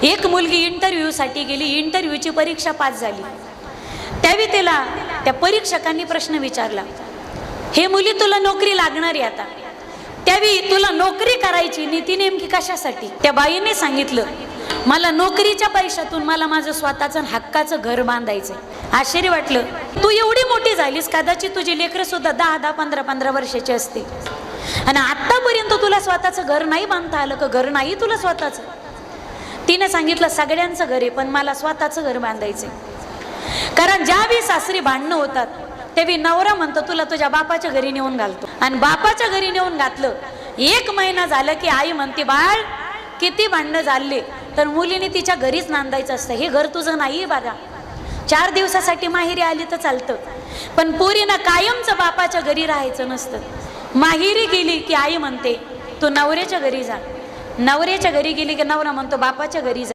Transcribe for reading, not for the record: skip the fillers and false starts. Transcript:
एक मुलगी इंटरव्ह्यूसाठी गेली, इंटरव्ह्यूची परीक्षा पास झाली. त्यावेळी तिला त्या परीक्षकांनी प्रश्न विचारला, हे मुली तुला नोकरी लागणार आहे आता, त्यावेळी तुला नोकरी करायची नीती नेमकी कशासाठी? त्या बाईने सांगितलं, मला नोकरीच्या पैशातून मला माझं स्वतःचं हक्काचं घर बांधायचं. आश्चर्य वाटलं. तू एवढी मोठी झालीस, कदाचित तुझी लेकरं सुद्धा 10-10, 15-15 वर्षाची असते, आणि आतापर्यंत तुला स्वतःचं घर नाही बांधता आलं का? घर नाही तुला स्वतःचं? तिने सांगितलं, सगळ्यांचं घर आहे, पण मला स्वतःचं घर बांधायचंय. कारण ज्यावेळी सासरी भांडणं होतात त्यावेळी नवरा म्हणतो, तुला तुझ्या बापाच्या घरी नेऊन घालतो, आणि बापाच्या घरी नेऊन घातलं. 1 महिना झालं की आई म्हणते, बाळ किती भांडणं झाले तर मुलीने तिच्या घरीच नांदायचं असतं, हे घर तुझं नाही बघा. 4 दिवसासाठी माहेरी आली तर चालतं, पण पोरीनं कायमचं बापाच्या घरी राहायचं नसतं. माहेरी गेली की आई म्हणते, तू नवऱ्याच्या घरी जा. नवऱ्याच्या घरी गेली की नवरा म्हणतो, बापाच्या घरी जा.